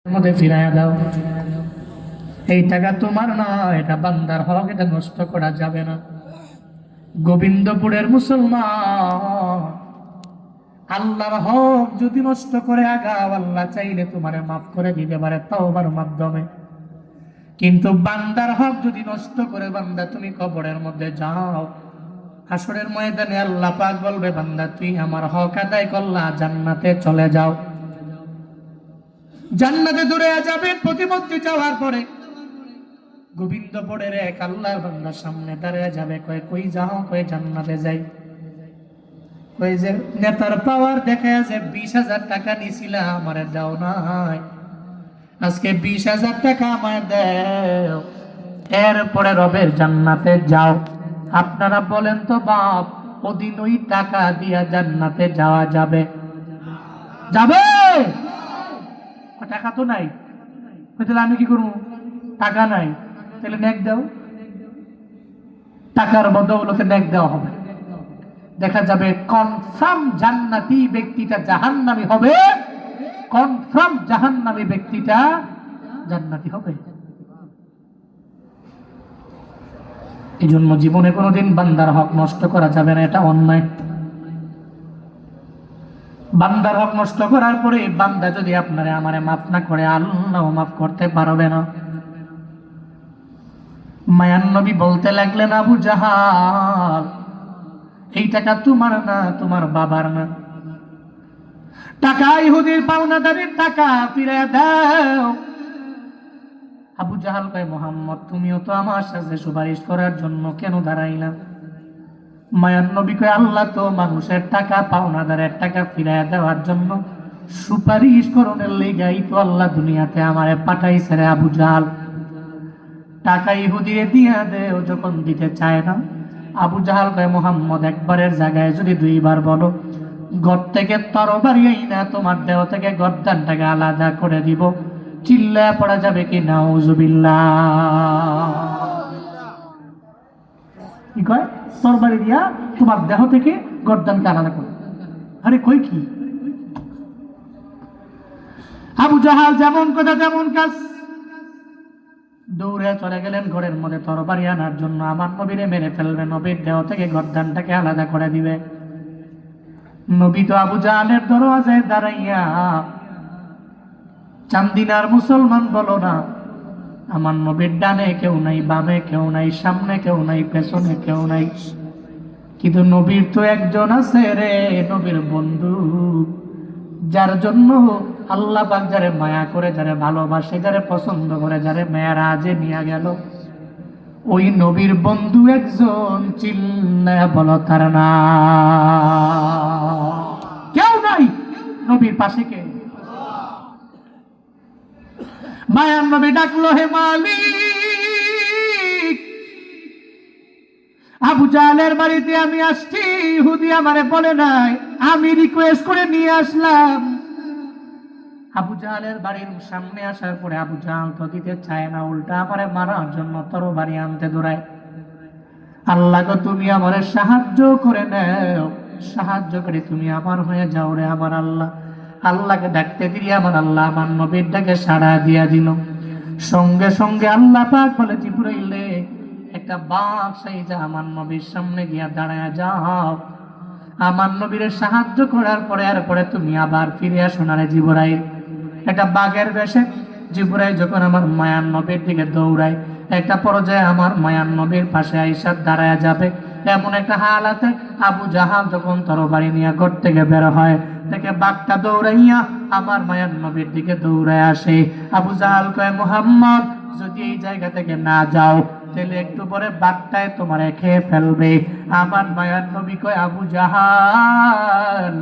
মধ্যে ফিরাইয়া দাও। এই টাকা তোমার না, এটা বান্দার হক, এটা নষ্ট করা যাবে না। গোবিন্দপুরের মুসলমান, আল্লাহর হক যদি নষ্ট করে আগাও, আল্লাহ চাইলে তোমারে মাফ করে দিতে পারে তাওবার মাধ্যমে। কিন্তু বান্দার হক যদি নষ্ট করে বান্দা তুমি কবরের মধ্যে যাও, হাসরের ময়দানে আল্লাহ পাক বলবে, বান্দা তুই আমার হক আদায় করলা, জান্নাতে চলে যাও। জান্নাতে দূরে যাবে। প্রতিমধ্যে যাওয়ার পরে গোবিন্দপুরের এক আল্লাহর বান্দার সামনে দাঁড়িয়ে যাবে, কয় কই যাও? কয় জান্নাতে যাই। কই যে নেতার পাওয়ার দেখা যে 20,000 টাকা নিছিলা আমারে দাও নাই, আজকে 20,000 টাকা আমায় দাও, এরপরে রবের জান্নাতে যাও। আপনারা বলেন তো বাপ, ওদিন ওই টাকা দিয়া জান্নাতে যাওয়া যাবে? যাবে? টাকা তো নাই। তাহলে আমি কি করবো? টাকা নাই, তাহলে নেক দাও। টাকার বদৌলতে নেক দেওয়া হবে। দেখা যাবে কনফার্ম জান্নাতি ব্যক্তিটা জাহান্নামী হবে, কনফার্ম জাহান্নামী ব্যক্তিটা জান্নাতি হবে। এই জন্য জীবনে কোনোদিন বান্দার হক নষ্ট করা যাবে না, এটা অন্যায়। বান্দার হক নষ্ট করার পরে বান্দা যদি আপনারে আমারে মাফ না করে, আল্লাহ মাফ করতে পারবে না। মায়ান নবী বলতে লাগলেন, আবু জাহাল, এই টাকা তোমার না, তোমার বাবার না। টাকা ইহুদির পাওনাদারের টাকা, ফিরে দাও। আবু জাহাল কয়, মোহাম্মদ তুমিও তো আমার সাথে সুপারিশ করার জন্য কেন দাঁড়াইলা? মায়ান নবী কয়, আল্লাহ তো মানুষের টাকা, পাওনাদারের টাকা ফিরে দেওয়ার জন্য সুপারিশ করণের লেগাই তো আল্লাহ দুনিয়াতে আমারে পাঠাইছে রে আবু জাহাল। টাকা ইহুদিরে দিয়া দেও, যখন দিতে চায় না, আবু জাহাল কয়, মোহাম্মদ একবারের জায়গায় যদি 2বার বলো, ঘর থেকে তরবারি আইনা তোমার দেহ থেকে গর্দানটাকে আলাদা করে দিব। চিল্লায়া পড়া যাবে কি নাউজুবিল্লাহ? কি কয়? তরবারি দিয়া তোমার দেহ থেকে গর্দানকে আলাদা করে। আরে কই কি? আবু জাহাল যেমন কথা তেমন কাজ। দৌড়ে চলে গেলেন ঘরের মধ্যে তরবারি আনার জন্য, আমার নবীরে মেরে ফেলবে, নবীর দেহ থেকে গর্দানটাকে আলাদা করে দিবে। নবী তো আবু জাহালের দরওয়াজায় দাঁড়াইয়া, চান্দিনার মুসলমান বলো না, আমার নবীর ডানে কেউ নাই, বামে কেউ নাই, সামনে কেউ নাই, পেছনে কেউ নাই, কিন্তু নবীর তো একজন আছে রে, নবীর বন্ধু, যার জন্য আল্লাহ পাক যারে মায়া করে, যারে ভালোবাসে, যারে পছন্দ করে, যারে মেরাজে নিয়ে গেল, ওই নবীর বন্ধু একজন। চিল্লায়া বলো তার না। কেউ নাই নবীর পাশে। কে? মায়ার নবী ডাকলো, হে মালিক, আবু জাহালের বাড়িতে আমি আসছি, ইহুদি আমারে বলে নাই, আমি রিকোয়েস্ট করে নিয়ে আসলাম। আবু জাহালের বাড়ির সামনে আসার পরে আবু জাহাল তো দিতে চায় না, উল্টা আমারে মারার জন্য তরবারি আনতে দৌড়ায়। আল্লাহ গো, তুমি আমারে সাহায্য করে নাও, সাহায্য করে তুমি আমার হয়ে যাও রে আমার আল্লাহ। আল্লাহকে ডাকতে দিয়ে আমার আল্লাহ আমার নবীর ডাকে সাড়া দিয়া দিল। সঙ্গে সঙ্গে আল্লাহ পাক বলে, জিবরাইলে একটা বাঘ সাইজা আমার নবীর সামনে গিয়া দাঁড়ায় যাও। আমার নবীর সাহায্য করার পরে এরপরে তুমি আবার ফিরে আসো না রে জিবরাইল। একটা বাঘের বেশে জিবরাইল যখন আমার মায়ার নবীর দিকে দৌড়ায়, একটা পর্যায়ে আমার মায়ার নবীর পাশে আইসা দাঁড়ায় যাবে, এমন একটা হালাতে আবু জাহাল যখন তরবারি নিয়ে ঘর থেকে বের হয়, দেখে বাঘটা দৌড়াইয়া আমার মায়ার নবীর দিকে দৌড়ায় আসে। আবু জাহাল কয়, মুহাম্মদ যদি এই জায়গা থেকে না যাও, তাহলে একটু পরে বাঘটায় তোমারে খেয়ে ফেলবে। আমার মায়ার নবী কয়, আবু জাহাল,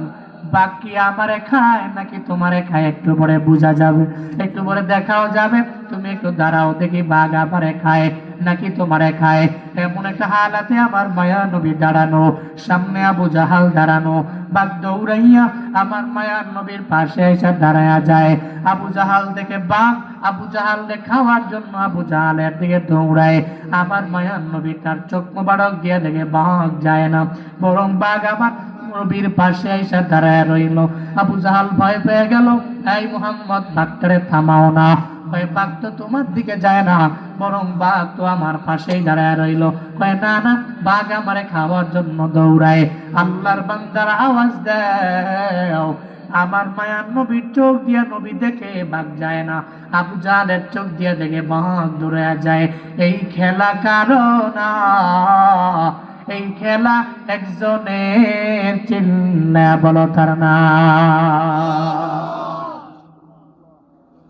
বাঘ কি আমারে খায় নাকি তোমারে খায় একটু পরে বোঝা যাবে, একটু পরে দেখাও যাবে। তুমি একটু দাঁড়াও দেখি, বাঘ আমারে খায় নাকি তোমারে খায়। এমন একটা হালাতে আমার মায়া নবী দাঁড়ানো, সামনে আবু জাহাল দাঁড়ানো। বাঘ দৌড়াইয়া আমার মায়ার নবীর পাশে এসে দাঁড়ায়া যায়। আবু জাহাল দেখে বাঘ আবু জাহালকে খাওয়ার জন্য আবু জাহালের দিকে দৌড়ায়। আমার মায়ার নবী তার চোখ মোবারক দিয়ে দেখে বাঘ যায় না, বরং বাঘ আমার নবীর পাশে এসে দাঁড়ায় রইল। আবু জাহাল ভয় পেয়ে গেল, এই মুহাম্মদ বাঘটারে থামাও না। কয় বাঘ তো তোমার দিকে যায় না, বরং বাঘ তো আমার পাশেই দাঁড়ায় রইল। কয় না না, বাঘ আমারে খাওয়ার জন্য দৌড়ায়। আল্লাহর বান্দার আওয়াজ দাও, আমার মায়ার নবীর চোখ দিয়া নবী দেখে বাঘ যায় না, আবু জাহেলের চোখ দিয়া দেখে বাঘ দৌড়ে যায়। এই খেলা কারো না, এই খেলা একজনের, চিল্লা বলো তার না।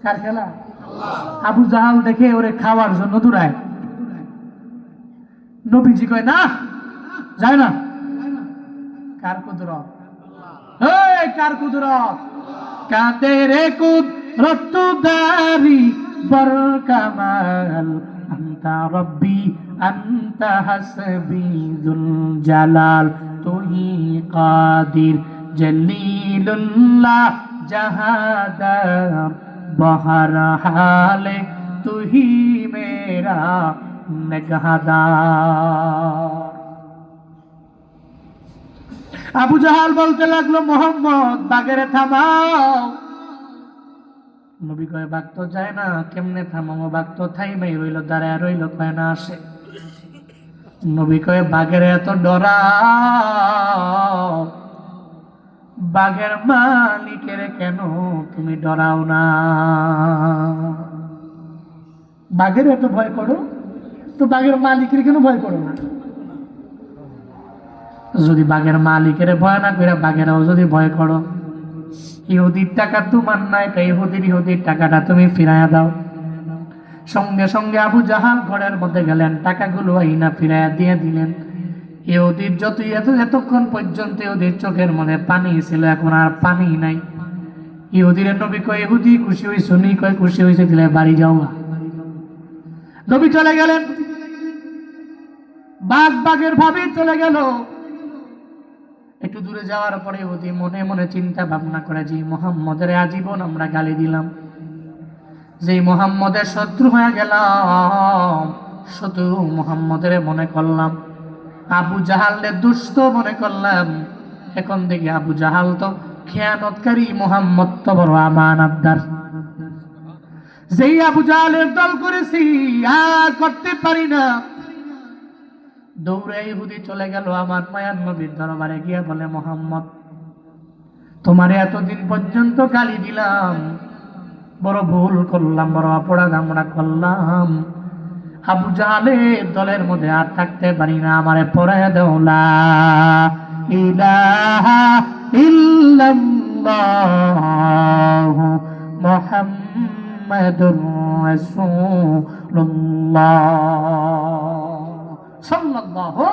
কার খেলা? আবু জাহাল দেখে ওরে খাওয়ার জন্য দৌড়ায়। নবীজি কয় না, যায় না। কার কুদরত? এই কার কুদরত? কাদের কুদরত দারি বর কামাল, আনতা রব্বি আনতা হাসবি যুল জালাল, তুহি কাদির জলিলুল্লাহ জাহাদার, বহর হালে তুহি মেরা নিগাহদার। আবু জাহাল বলতে লাগলো, মোহাম্মদ বাগেরে থামাও। নবী কয় বাঘ তো যায় না, কেমনে থামাবো? বাঘ তো থাইমাই রইল, দাঁড়ায় রইল, কয় না আসে। নবী কয় বাঘের এত ডরাও, বাঘের মালিকের কেন তুমি ডরাও না? বাঘের এত ভয় করো তো বাঘের মালিকের কেন ভয় করো না? যদি বাঘের মালিকের ভয় না করে বাঘেরাও যদি ভয় করো, ইহুদির টাকা তোমার নাই, ইহুদির টাকাটা তুমি ফিরাইয়া দাও। সঙ্গে সঙ্গে আবু জাহাল ঘরের মধ্যে গেলেন, টাকাগুলো আইনা ফিরাইয়া দিয়ে দিলেন। ইহুদির এতক্ষণ পর্যন্ত ইহুদির চোখের মধ্যে পানি ছিল, এখন আর পানি নাই। ইহুদির নবী কয়, ইহুদি খুশি হইছো? নি কয় খুশি হয়েছে, দিলে বাড়ি যাও। নবী চলে গেলেন, বাঘের ভাবে চলে গেল। একটু দূরে যাওয়ার পরে ইহুদি মনে মনে চিন্তা ভাবনা করে, যে মুহাম্মদের আজীবন আমরা গালি দিলাম, যে মুহাম্মদের শত্রু হয়ে গেলাম, শত্রু মুহাম্মদের মনে করলাম, আবু জাহালের দুষ্ট মনে করলাম। এখন দেখি আবু জাহাল তো খেয়ানতকারী, মুহাম্মদ তো বড় আমানতদার। যেই আবু জাহালের দল করেছি আর করতে পারি না। দৌড়ে ইহুদি চলে গেল আমার মায়ার নবীর দরবারে, গিয়ে বলে, মুহাম্মদ তোমারে এতদিন পর্যন্ত গালি দিলাম, বড় ভুল করলাম, বড় অপরাধ আমরা করলাম। আবু জাহালের দলের মধ্যে আর থাকতে পারি না, আমারে পড়ায় দাও লা ইলাহা ইল্লাল্লাহু মুহাম্মাদুর রাসূলুল্লাহ সাল্লাল্লাহু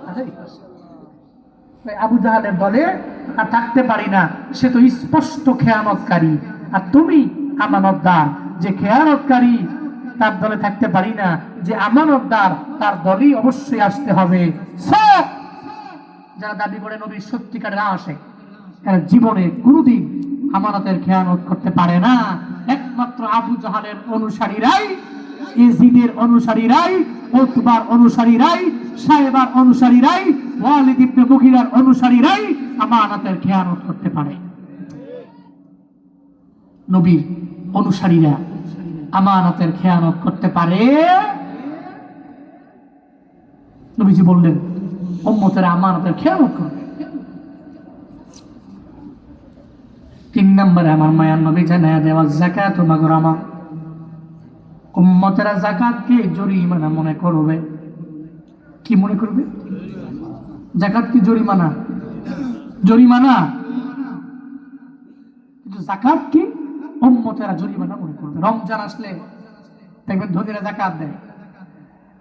আলাইহি ওয়াসাল্লাম। আবু জাহালের দলে আর থাকতে পারি না, সে তো স্পষ্ট খেয়ানতকারী, আর তুমি আমানতদার। যে খেয়ানতকারী তার দলে থাকতে পারি না, যে আমানতদার তার দলই অবশ্যই আসতে হবে। সব যারা দাবি করে নবীর সত্যিকারের আশিক, এরা জীবনে কোনোদিন আমানতের খেয়ানত করতে পারে না। একমাত্র আবু জাহালের অনুসারীরাই, ইয়াজিদের অনুসারীরাই, উতবার অনুসারীরাই, সাইবার অনুসারীরাই, ওয়ালিদ ইবনে মুগীরার অনুসারীরাই আমানতের খেয়ানত করতে পারে। নবীর অনুসারীরা আমানতের খেয়ানত করতে পারে। নবীজি বললেন, উম্মতের আমানতের খেয়ানত করবে। 3 নম্বরে আমার মায়ার নবী জানায়া দেওয়া, যাকাত মাগরামা। উম্মতেরা যাকাতকে জরিমানা মনে করবে। কি মনে করবে? যাকাত কি জরিমানা? জরিমানা। কিন্তু যাকাত কি উম্মতেরা জরিমানা মনে করবে। রমজান আসলে দেখবেন ধনীরা যাকাত দেয়।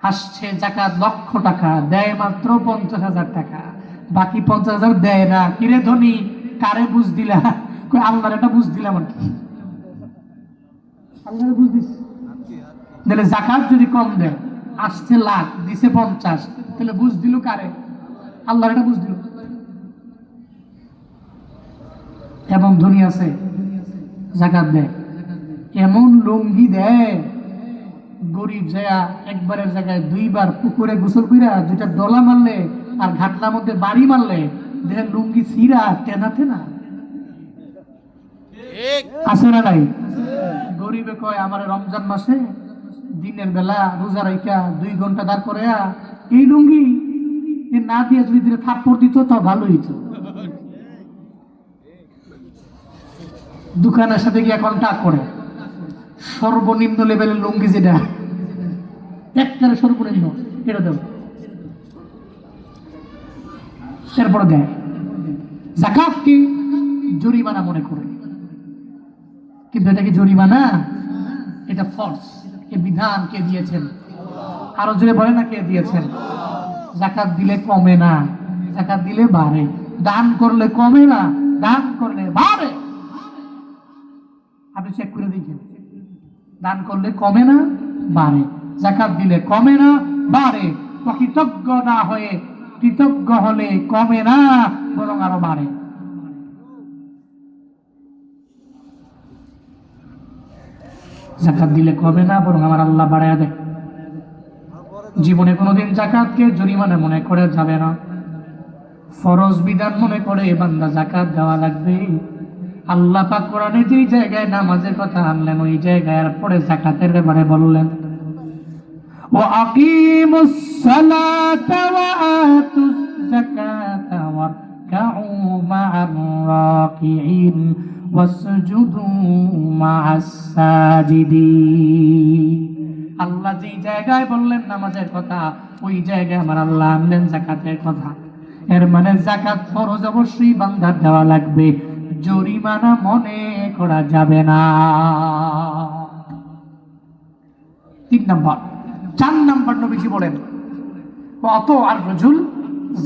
আসছে যাকাত লক্ষ টাকা, দেয় মাত্র 50,000 টাকা, বাকি 50,000 দেয় না। কিরে ধনী, কারে বুঝ দিলা? আল্লাহর এটা বুঝ দিলাম আর কি। আল্লাহর বুঝ দিস দিলে। যাকাত যদি কম দেয়, আসছে লাখ, দিছে 50, তাহলে বুঝ দিল কারে? আল্লাহর এটা বুঝ দিল। এবং ধনী আছে যাকাত দেয়, এমন লুঙ্গি দেয়, গরিব যায় একবারের জায়গায় 2 বার পুকুরে গোসল কইরা 2টা ডলা মারলে আর ঘাটলার মধ্যে বাড়ি মারলে দেখেন লুঙ্গি ছিঁড়া টেনা টেনা। আছে না নাই? গরিবে কয় আমার রমজান মাসে দিনের বেলা রোজা রাইখা 2 ঘন্টা দাঁড় করে এই লুঙ্গি এ না দিয়ে যদি দিলে থাপ্পড় দিত তাও ভালো হইতো। দোকানের সাথে গিয়ে কন্টাক্ট করে সর্বনিম্ন লেভেলের লুঙ্গি যেটা একবারে সর্বনিম্ন এটা দেব, এরপরে দেয়। যাকাতকে জরিমানা মনে করে, কিন্তু এটা কি জরিমানা? এটা ফরজ। এ বিধান কে দিয়েছেন? আরো জোরে বলে না কে দিয়েছেন? যাকাত দিলে কমে না, যাকাত দিলে বাড়ে। দান করলে কমে না, দান করলে বাড়ে। আপনি চেক করে দেখেন, দান করলে কমে না বাড়ে, যাকাত দিলে কমে না বাড়ে। কৃতজ্ঞ না হয়ে কৃতজ্ঞ হলে কমে না বরং আরো বাড়ে। যাকাত দিলে কমে না বরং আমার আল্লাহ বাড়ায় দেয়। জীবনে কোনোদিন যাকাতকে জরিমানা মনে করে যাবে না, ফরজ বিধান মনে করে বান্দা যাকাত দেওয়া লাগবে। আল্লাহ পাক কোরআনে যেই জায়গায় নামাজের কথা আনলেন ওই জায়গায় আর পরে যাকাতের ব্যাপারে বললেন, ওয়া আকিমুস সালাতা ওয়া আতুজ যাকাতা ওয়ারকাউ মা'আর রাকিঈন ওয়াসজুদু মা'আস সাজিদিন। আল্লাহ যেই জায়গায় বললেন নামাজের কথা ওই জায়গায় আমার আল্লাহ আনলেন যাকাতের কথা। এর মানে যাকাত ফরজ অবশ্যই বান্দার দেওয়া লাগবে, জরিমানা মনে করা যাবে না। 3 নাম্বার। 4 নাম্বার নবীজি বলেন, অত আর রাজুল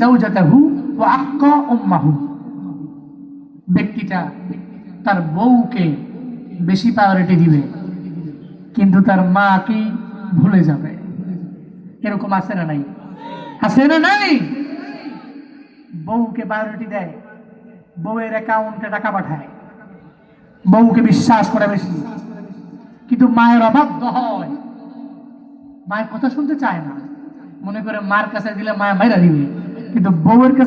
যাওজাতাহু ওয়া আক্কা উম্মাহু। ব্যক্তিটা তার বউকে বেশি প্রায়োরিটি দিবে কিন্তু তার মাকে ভুলে যাবে। এরকম আছে না নাই? আছে না নাই? বউকে প্রায়োরিটি দেয়, বউয়ের অ্যাকাউন্টে টাকা পাঠায়, বউকে বিশ্বাস করে বেশি, কিন্তু মায়ের অবাধ্য হয়, মায়ের কথা শুনতে চায় না, মনে করে মার কাছে দিলে মায়া মাইরা দিবে, কিন্তু বউয়ের কাছে